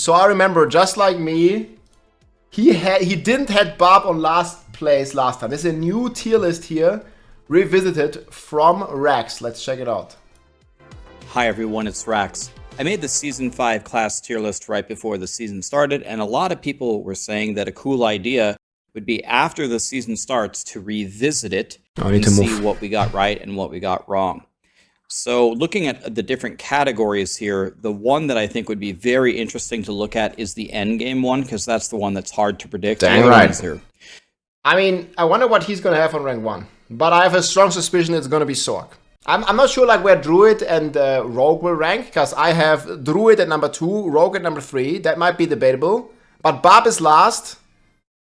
So I remember, just like me, he didn't had Barb on last place last time. There's a new tier list here, revisited from Rax. Let's check it out. Hi everyone, it's Rax. I made the Season 5 class tier list right before the season started, and a lot of people were saying that a cool idea would be after the season starts to revisit it and see what we got right and what we got wrong. So looking at the different categories here, the one that I think would be very interesting to look at is the Endgame one, because that's the one that's hard to predict. Dang right. I mean, I wonder what he's going to have on rank 1, but I have a strong suspicion it's going to be Sorc. I'm not sure like where Druid and Rogue will rank, because I have Druid at number 2, Rogue at number 3. That might be debatable. But Barb is last,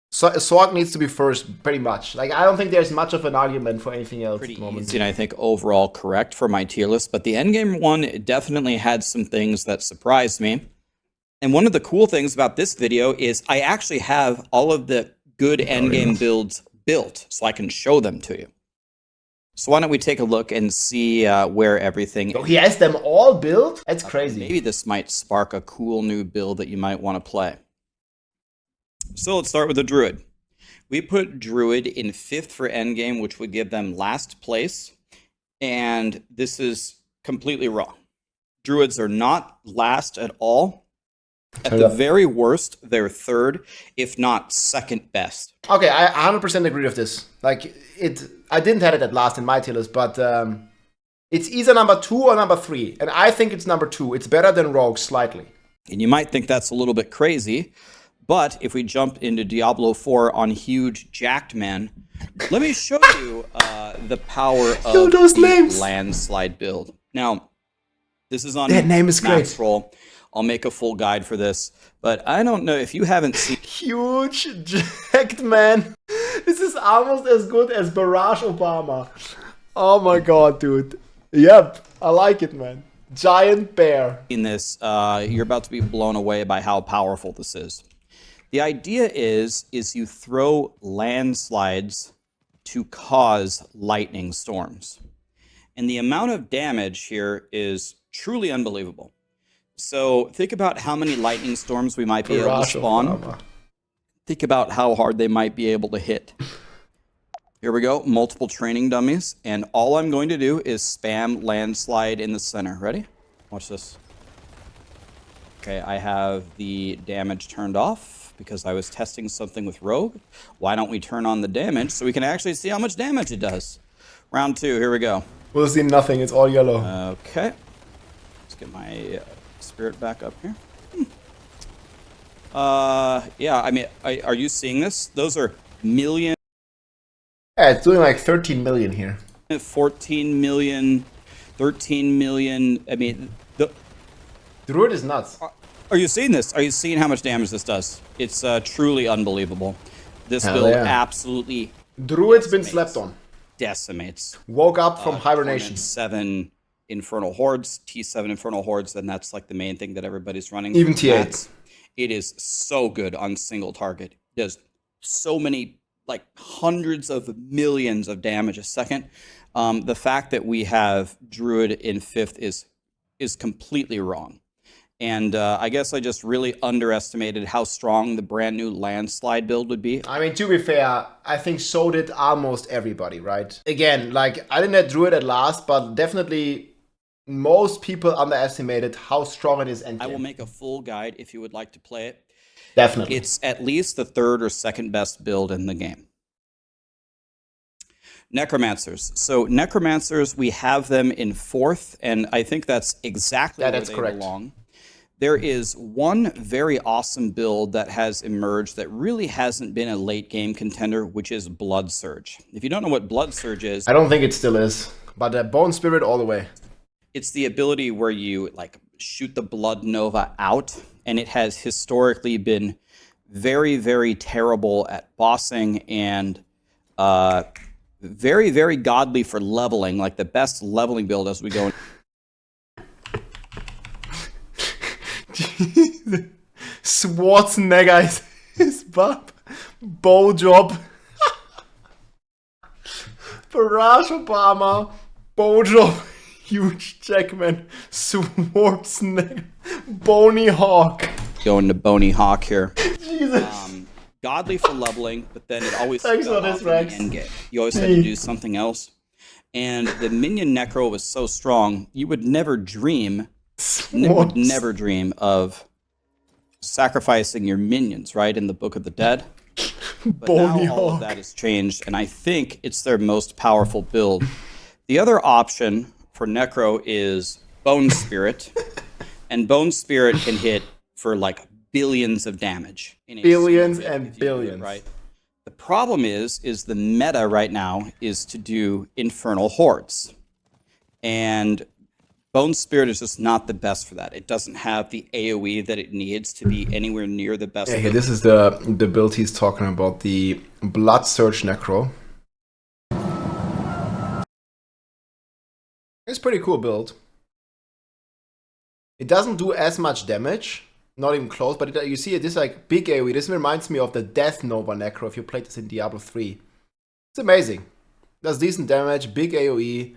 so Sorc needs to be first, pretty much. Like, I don't think there's much of an argument for anything else pretty at the moment. Easy, and I think overall correct for my tier list. But the Endgame one definitely had some things that surprised me. And one of the cool things about this video is I actually have all of the good Endgame builds built, so I can show them to you. So why don't we take a look and see where everything... So he has them all built? That's crazy. Maybe this might spark a cool new build that you might want to play. So let's start with the Druid. We put Druid in 5th for Endgame, which would give them last place. And this is completely wrong. Druids are not last at all. At the very worst, they're 3rd, if not 2nd best. Okay, I 100% agree with this. Like, I didn't have it at last in my tier list, but it's either number 2 or number 3. And I think it's number 2. It's better than Rogue, slightly. And you might think that's a little bit crazy, but if we jump into Diablo 4 on huge jacked man, let me show you the power of the landslide build. Now, this is on max roll. I'll make a full guide for this, but I don't know if you haven't seen... Huge jacked man. This is almost as good as Barrage Obama. Oh my god, dude. Yep, I like it, man. Giant bear. In this, you're about to be blown away by how powerful this is. The idea is you throw landslides to cause lightning storms. And the amount of damage here is truly unbelievable. So think about how many lightning storms we might be able to spawn. Think about how hard they might be able to hit. Here we go, multiple training dummies. And all I'm going to do is spam landslide in the center. Ready? Watch this. Okay, I have the damage turned off because I was testing something with Rogue. Why don't we turn on the damage so we can actually see how much damage it does? Round 2, here we go. We'll see nothing, it's all yellow. Okay. Let's get my spirit back up here. Yeah, I mean, are you seeing this? Those are million. Yeah, it's doing like 13 million here. 14 million, 13 million. I mean, the Druid is nuts. Are you seeing this? Are you seeing how much damage this does? It's truly unbelievable. This build absolutely. Druid's been slept on. Decimates. Woke up from hibernation. 7 Infernal Hordes, T7 Infernal Hordes, and that's like the main thing that everybody's running. Even T8. It is so good on single target. There's so many, like hundreds of millions of damage a second. The fact that we have Druid in 5th is completely wrong. And I guess I just really underestimated how strong the brand new landslide build would be. I mean, to be fair, I think so did almost everybody, right? Again, like, I didn't have Druid at last, but definitely most people underestimated how strong it is. I will make a full guide if you would like to play it. Definitely. It's at least the 3rd or 2nd best build in the game. Necromancers. So Necromancers, we have them in 4th, and I think that's exactly where they belong. There is one very awesome build that has emerged that really hasn't been a late game contender, which is Blood Surge. If you don't know what Blood Surge is... I don't think it still is, but Bone Spirit all the way. It's the ability where you like shoot the Blood Nova out, and it has historically been very, very terrible at bossing and very, very godly for leveling, like the best leveling build as we go. Schwarzenegger is Barb. Bow job. Barrage Obama. Bow job. Huge Jackman. Schwarzenegger. Bony Hawk. going to Bony Hawk here. Jesus. Godly for leveling, but then it always Thanks fell for this, off in the Rex. endgame. You always had to do something else. And the minion Necro was so strong, you would never dream of sacrificing your minions, right, in the Book of the Dead. But Bony now all of Hawk. that has changed, and I think it's their most powerful build. The other option for Necro is Bone Spirit, and Bone Spirit can hit for like billions of damage. In a Billions single hit and if you do it billions. right. The problem is the meta right now is to do Infernal Hordes. And Bone Spirit is just not the best for that. It doesn't have the AoE that it needs to be anywhere near the best. Yeah, here, this is the build he's talking about, the Blood Surge Necro. It's a pretty cool build. It doesn't do as much damage, not even close, but you see it, this is like big AoE. This reminds me of the Death Nova Necro if you played this in Diablo 3. It's amazing. Does decent damage, big AoE.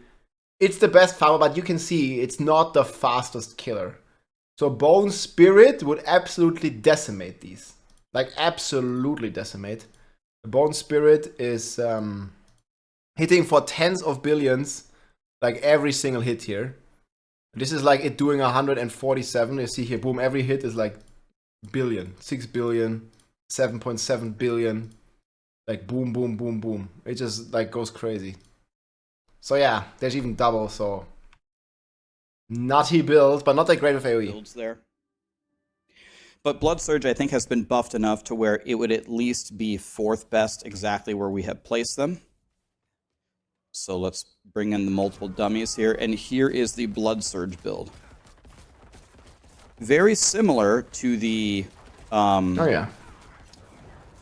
It's the best farmer, but you can see it's not the fastest killer. So Bone Spirit would absolutely decimate these. Like absolutely decimate. Bone Spirit is hitting for tens of billions, like every single hit here. This is like it doing 147. You see here, boom, every hit is like billion, 6 billion, 7.7 billion. Like boom, boom, boom, boom. It just like goes crazy. So yeah, there's even double, so nutty build, but not that great with AoE. Builds there. But Blood Surge, I think, has been buffed enough to where it would at least be fourth best exactly where we have placed them. So let's bring in the multiple dummies here. And here is the Blood Surge build. Very similar to the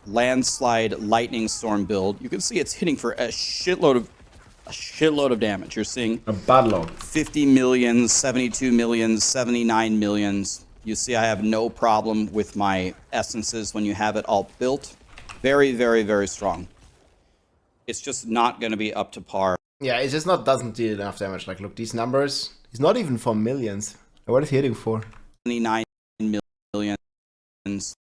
Landslide Lightning Storm build. You can see it's hitting for a shitload of damage. You're seeing a bad load. 50 millions, 72 millions, 79 millions. You see I have no problem with my essences when you have it all built. Very, very, very strong. It's just not going to be up to par. Yeah, it just doesn't deal enough damage. Like, look, these numbers. It's not even for millions. What is he hitting for? 79 millions.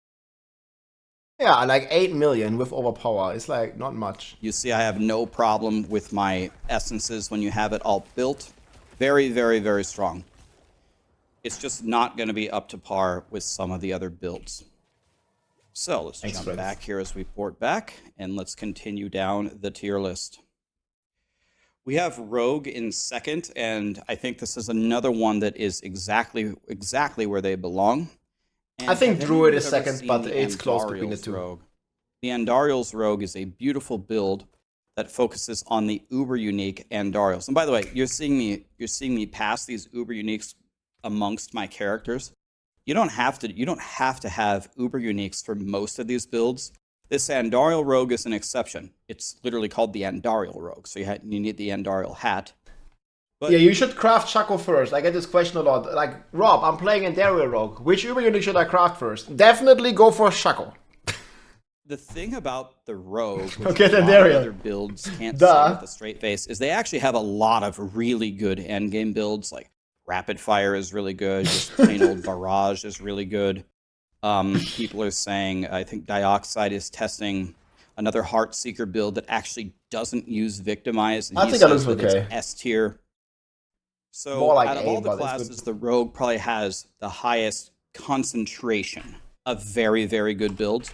Yeah, like 8 million with overpower. It's like not much. You see I have no problem with my essences when you have it all built. Very, very, very strong. It's just not going to be up to par with some of the other builds. So let's jump back here as we port back, and let's continue down the tier list. We have Rogue in second, and I think this is another one that is exactly where they belong. And I think Druid is second, but it's close between the two. Rogue. The Andariel's Rogue is a beautiful build that focuses on the uber unique Andariels. And by the way, you're seeing me pass these uber uniques amongst my characters. You don't have to have uber uniques for most of these builds. This Andariel Rogue is an exception. It's literally called the Andariel Rogue, so you need the Andariel hat. But yeah, you should craft Shaco first. I get this question a lot. Like, Rob, I'm playing Andariel Rogue. Which uber unique should I craft first? Definitely go for Shaco. The thing about the Rogue, which Okay, a lot of other builds can't say with a straight face, is they actually have a lot of really good endgame builds. Like Rapid Fire is really good. Just plain old Barrage is really good. People are saying, I think Dioxide is testing another Heartseeker build that actually doesn't use Victimize. And I think that looks okay. It's S tier. So more like out of all the classes, the Rogue probably has the highest concentration of very, very good builds.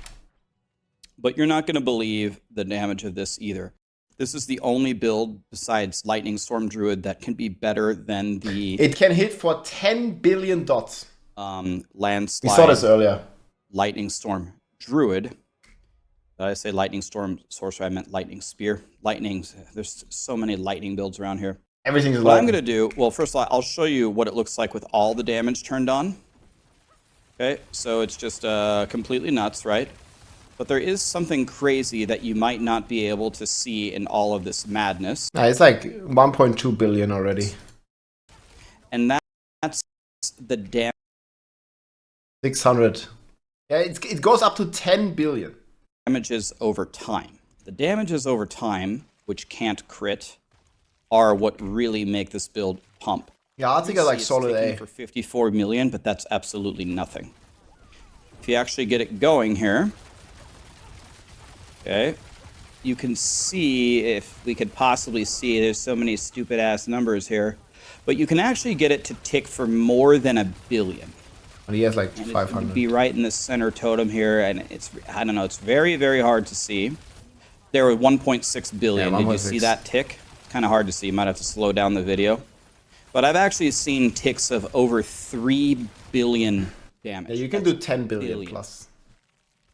But you're not going to believe the damage of this either. This is the only build besides Lightning Storm Druid that can be better than the... It can hit for 10 billion dots. Landslide. We saw this earlier. Lightning Storm Druid. Did I say Lightning Storm Sorcerer? I meant Lightning Spear. There's so many lightning builds around here. Everything's What I'm going to do, well, first of all, I'll show you what it looks like with all the damage turned on. Okay, so it's just completely nuts, right? But there is something crazy that you might not be able to see in all of this madness. It's like 1.2 billion already. And that's the damage. 600. Yeah, it goes up to 10 billion. Damages over time. The damages over time, which can't crit, are what really make this build pump. Yeah, I think I like solid A. For 54 million, but that's absolutely nothing. If you actually get it going here, okay, you can see, if we could possibly see, there's so many stupid ass numbers here, but you can actually get it to tick for more than 1 billion. And he has like And 500. it'd be right in the center totem here, and it's, I don't know, it's very, very hard to see. There were 1.6 billion. Yeah, Did you see that tick? Kind of hard to see. You might have to slow down the video. But I've actually seen ticks of over 3 billion damage. Yeah, you can do 10 billion plus.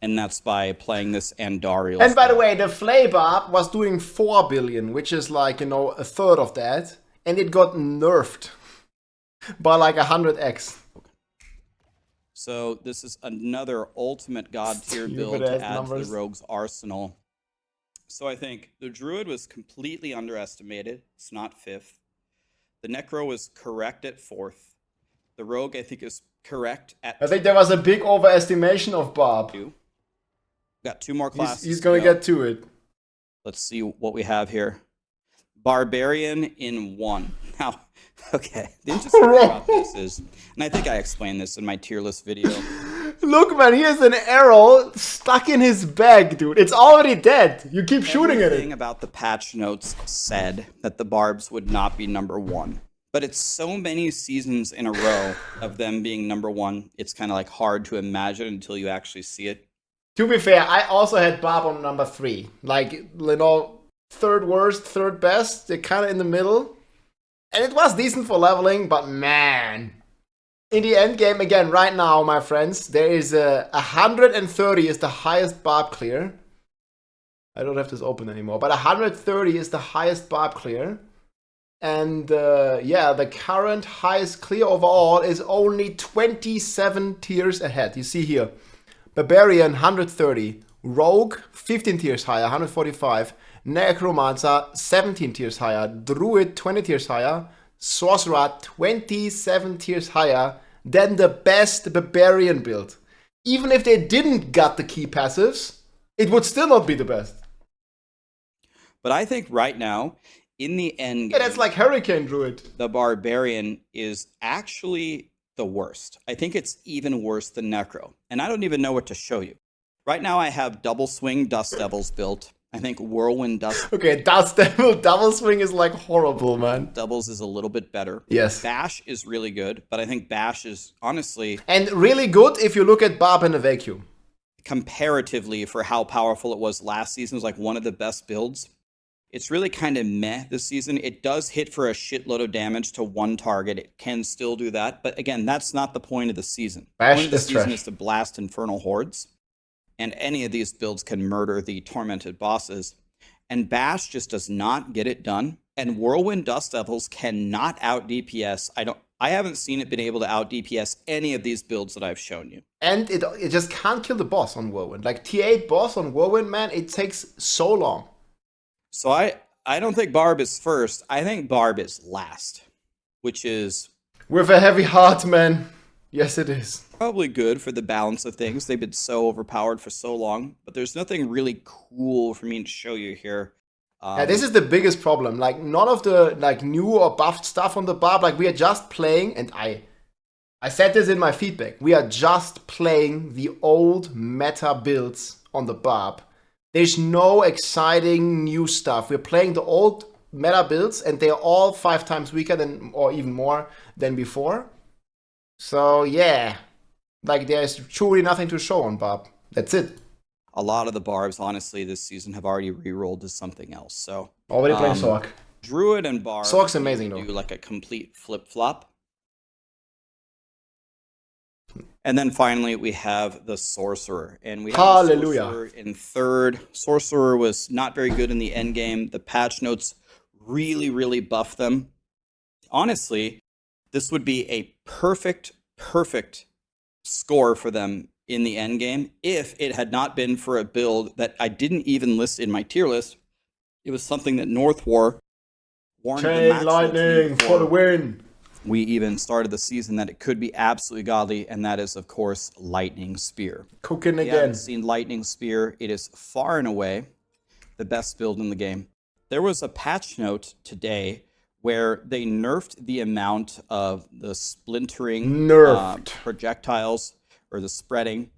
And that's by playing this Andariel. And by the way, the Flay Barb was doing 4 billion, which is like, you know, a third of that. And it got nerfed by like 100x. So this is another ultimate god tier build to add to the rogue's arsenal. So I think the Druid was completely underestimated. It's not 5th. The Necro was correct at 4th. The Rogue, I think, is correct at... I think there was a big overestimation of Barb. Got 2 more classes. He's going to get to it. Let's see what we have here. Barbarian in 1. Now, okay, the interesting thing about this is, and I think I explained this in my tier list video. Look, man, he has an arrow stuck in his bag, dude. It's already dead. You keep shooting at it. Everything about the patch notes said that the Barbs would not be number 1. But it's so many seasons in a row of them being number 1, it's kind of like hard to imagine until you actually see it. To be fair, I also had Barb on number 3. Like, you know, third worst, third best. They're kind of in the middle. And it was decent for leveling, but man. In the end game, again, right now, my friends, there is 130 is the highest Barb clear. I don't have this open anymore, but 130 is the highest Barb clear. And yeah, the current highest clear overall is only 27 tiers ahead. You see here, Barbarian 130, Rogue 15 tiers higher, 145, Necromancer 17 tiers higher, Druid 20 tiers higher, Sorcerer 27 tiers higher than the best Barbarian build. Even if they didn't got the key passives, it would still not be the best. But I think right now, in the end game, yeah, that's like Hurricane Druid. The Barbarian is actually the worst. I think it's even worse than Necro. And I don't even know what to show you. Right now I have Double Swing Dust Devils built. I think Whirlwind Dust... Okay, Dust Devil Double Swing is like horrible, man. Doubles is a little bit better. Yes. Bash is really good, but I think Bash is honestly... And really good if you look at Barb in a vacuum. Comparatively, for how powerful it was last season, it was like one of the best builds. It's really kind of meh this season. It does hit for a shitload of damage to one target. It can still do that. But again, that's not the point of the season. The point of the season is to blast Infernal Hordes. And any of these builds can murder the tormented bosses. And Bash just does not get it done. And Whirlwind Dust Devils cannot out DPS. I haven't seen it been able to out DPS any of these builds that I've shown you. And it just can't kill the boss on Whirlwind. Like T8 boss on Whirlwind, man, it takes so long. So I don't think Barb is first. I think Barb is last, which is... With a heavy heart, man. Yes, it is. Probably good for the balance of things. They've been so overpowered for so long, but there's nothing really cool for me to show you here. Yeah, this is the biggest problem. Like, none of the like new or buffed stuff on the Barb, like we are just playing, and I said this in my feedback, we are just playing the old meta builds on the Barb. There's no exciting new stuff. We're playing the old meta builds, and they're all 5 times weaker than, or even more than before. So yeah, like there's truly nothing to show on Barb. That's it. A lot of the Barbs, honestly, this season have already re-rolled to something else. So already playing Sorc. Druid and Barb. Sorc's amazing though. Do like a complete flip-flop. And then finally we have the Sorcerer. And we have Hallelujah. The Sorcerer in 3rd. Sorcerer was not very good in the end game. The patch notes really, really buffed them. Honestly, this would be a perfect score for them in the end game if it had not been for a build that I didn't even list in my tier list. It was something that North War warned the Chain Maxwell Lightning team for the win. We even started the season that it could be absolutely godly, and that is, of course, Lightning Spear. Cooking If you again. haven't seen Lightning Spear, it is far and away the best build in the game. There was a patch note today where they nerfed the amount of the splintering projectiles, or the spreading.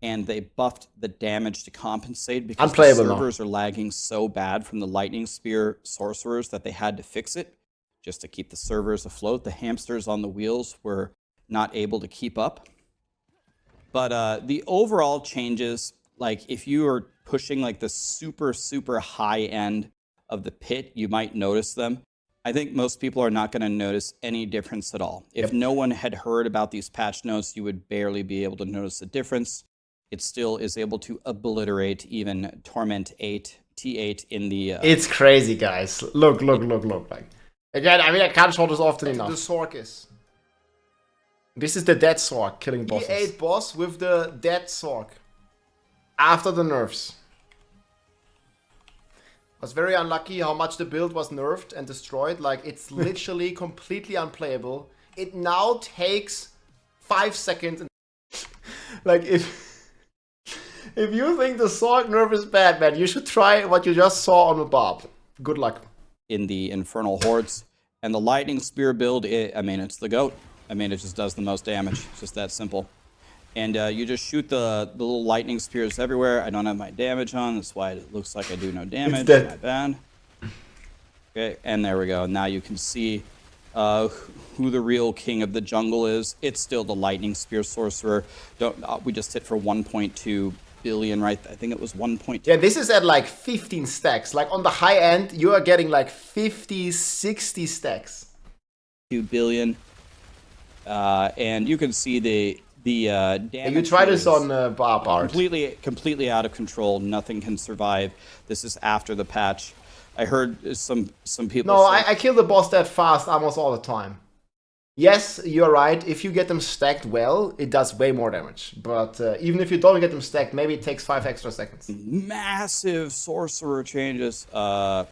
and they buffed the damage to compensate because the Unplayable now. servers are lagging so bad from the lightning spear sorcerers that they had to fix it just to keep the servers afloat. The hamsters on the wheels were not able to keep up. But the overall changes, like if you are pushing like the super, super high end of the pit, you might notice them. I think most people are not going to notice any difference at all. If no one had heard about these patch notes, you would barely be able to notice a difference. It still is able to obliterate even Torment 8, T8 in the... It's crazy, guys. Look. Like, again, I mean, I can't show this often enough. The Sorc is. This is the dead Sorc killing bosses. T8 boss with the dead Sorc. After the nerfs. Was very unlucky how much the build was nerfed and destroyed. Like, it's literally completely unplayable. It now takes 5 seconds. Like, if you think the Sorc nerf is bad, man, you should try what you just saw on the Barb. Good luck. In the Infernal Hordes. And the Lightning Spear build, I mean, it's the GOAT. I mean, it just does the most damage. It's just that simple. And you just shoot the little lightning spears everywhere. I don't have my damage on. That's why it looks like I do no damage. It's dead. My bad. Okay, and there we go. Now you can see who the real king of the jungle is. It's still the lightning spear sorcerer. We just hit for 1.2 billion, right? I think it was 1.2. Yeah, this is at like 15 stacks. Like on the high end, you are getting like 50, 60 stacks. 2 billion. And you can see the damage. You try this on Barb art. Completely out of control. Nothing can survive. This is after the patch. I heard some people. No, I kill the boss that fast almost all the time. Yes, you're right. If you get them stacked well, it does way more damage. But even if you don't get them stacked, maybe it takes 5 extra seconds. Massive sorcerer changes.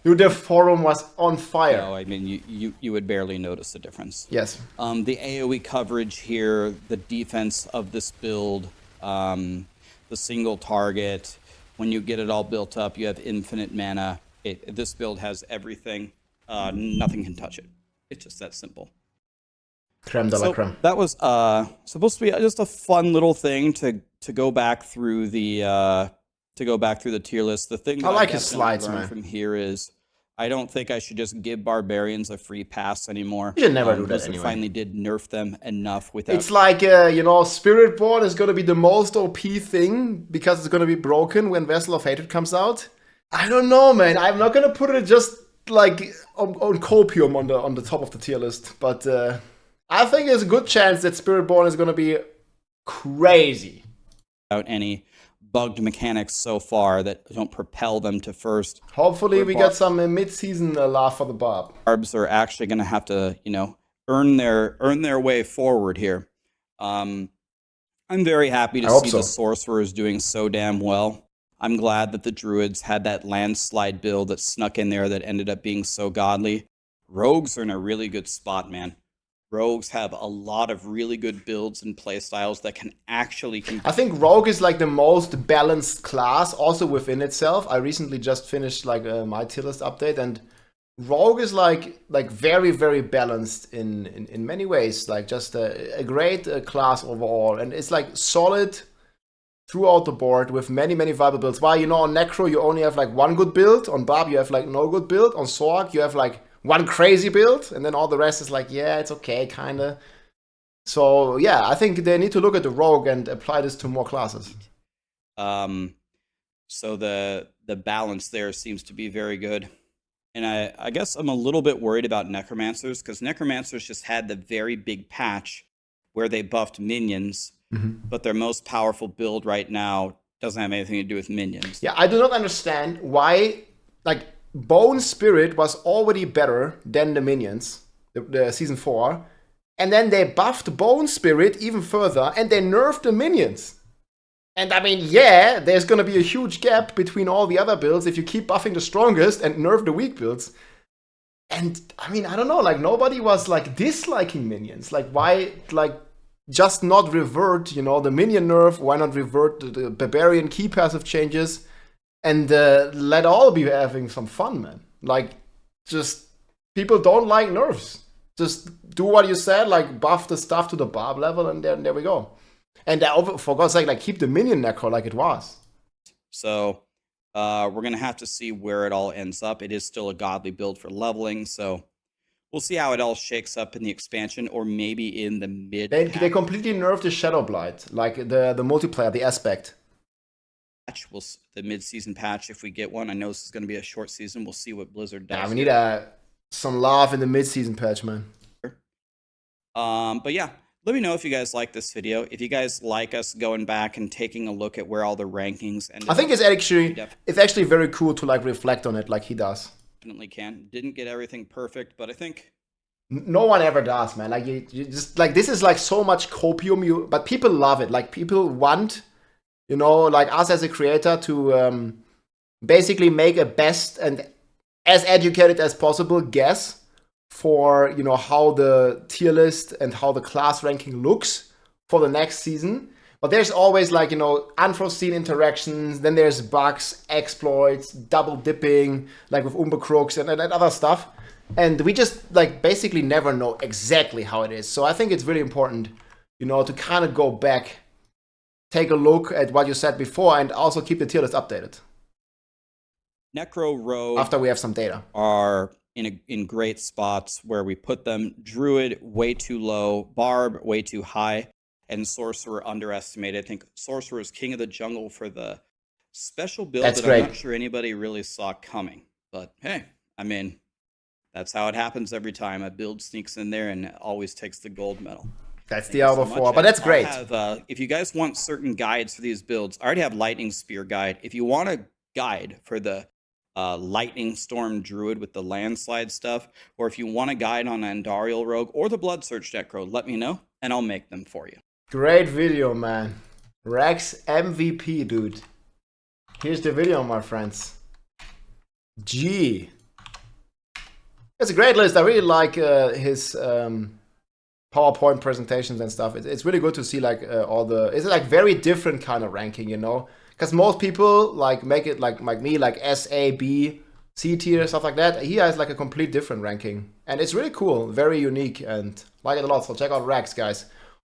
Dude, the forum was on fire. No, I mean, you would barely notice the difference. Yes. The AoE coverage here, the defense of this build, the single target. When you get it all built up, you have infinite mana. This build has everything. Nothing can touch it. It's just that simple. Creme de la creme. That was supposed to be just a fun little thing to go back through the tier list. The thing that I like his slides, man. From here is I don't think I should just give Barbarians a free pass anymore. You should never do that Blizzard anyway. Finally did nerf them enough without. It's like Spiritborn is gonna be the most OP thing because it's gonna be broken when Vessel of Hatred comes out. I don't know, man. I'm not gonna put it just like on copium on the top of the tier list, but. I think there's a good chance that Spiritborn is going to be crazy. Without any bugged mechanics so far that don't propel them to first. Hopefully we get some mid-season love for the Barb. Barbs are actually going to have to, earn their way forward here. I'm very happy to see the Sorcerers doing so damn well. I'm glad that the Druids had that landslide build that snuck in there that ended up being so godly. Rogues are in a really good spot, man. Rogues have a lot of really good builds and playstyles that can actually compete. I think Rogue is like the most balanced class also within itself. I recently just finished like my tier list update, and Rogue is like very, very balanced in many ways. Like just a great class overall, and it's like solid throughout the board with many, many viable builds. While on Necro you only have like one good build, on Barb you have like no good build, on Sorc you have like one crazy build, and then all the rest is like, yeah, it's okay, kinda. So yeah, I think they need to look at the Rogue and apply this to more classes. So the balance there seems to be very good. And I guess I'm a little bit worried about Necromancers, because Necromancers just had the very big patch where they buffed minions, but their most powerful build right now doesn't have anything to do with minions. Yeah, I do not understand why, like, Bone Spirit was already better than the minions, the season 4, and then they buffed Bone Spirit even further, and they nerfed the minions. And I mean, yeah, there's gonna be a huge gap between all the other builds if you keep buffing the strongest and nerf the weak builds. And I mean, I don't know, like nobody was like disliking minions. Like why, like just not revert, the minion nerf? Why not revert the Barbarian key passive changes? And let all be having some fun, man. Like, just, people don't like nerfs. Just do what you said, like buff the stuff to the Barb level, and there we go. And for God's sake, like keep the minion Necro like it was. So we're going to have to see where it all ends up. It is still a godly build for leveling, so we'll see how it all shakes up in the expansion, or maybe in the mid. They completely nerfed the Shadow Blight, like the multiplayer, the aspect. The mid-season patch, if we get one. I know this is going to be a short season. We'll see what Blizzard does. Yeah, we need some love in the mid-season patch, man. But yeah, let me know if you guys like this video. If you guys like us going back and taking a look at where all the rankings ended. I think it's actually very cool to like reflect on it like he does. Definitely can. Didn't get everything perfect, but I think no one ever does, man. Like you just like this is like so much copium, but people love it. Like people want, you know, like us as a creator to basically make a best and as educated as possible guess for, you know, how the tier list and how the class ranking looks for the next season. But there's always like, you know, unforeseen interactions, then there's bugs, exploits, double dipping, like with Umbrekrooks and other stuff. And we just like basically never know exactly how it is. So I think it's really important, you know, to kind of go back, take a look at what you said before, and also keep the tier list updated. Necro Rogue, after we have some data, are in great spots where we put them. Druid way too low, Barb way too high, and Sorcerer underestimated. I think Sorcerer is king of the jungle for the special build that I'm not sure anybody really saw coming. But hey, I mean, that's how it happens every time. A build sneaks in there and always takes the gold medal. That's Diablo 4, but that's great. If you guys want certain guides for these builds, I already have Lightning Spear guide. If you want a guide for the Lightning Storm Druid with the landslide stuff, or if you want a guide on Andariel Rogue or the Blood Search Necro, let me know and I'll make them for you. Great video, man. Rex MVP, dude. Here's the video, my friends. G. It's a great list. I really like his PowerPoint presentations and stuff. It's really good to see like all the. It's like very different kind of ranking, you know. Because most people like make it like me, like S, A, B, C tier, stuff like that. He has like a complete different ranking. And it's really cool, very unique, and like it a lot. So check out Rex, guys.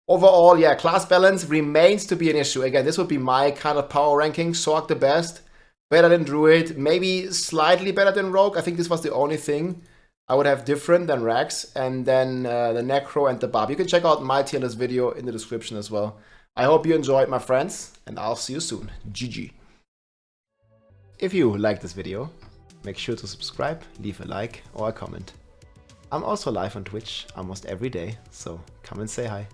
Overall, yeah, class balance remains to be an issue. Again, this would be my kind of power ranking. Sorc the best, better than Druid, maybe slightly better than Rogue. I think this was the only thing I would have different than Rex. And then the Necro and the Barb. You can check out my tier list video in the description as well. I hope you enjoyed, my friends, and I'll see you soon. GG. If you liked this video, make sure to subscribe, leave a like or a comment. I'm also live on Twitch almost every day, so come and say hi.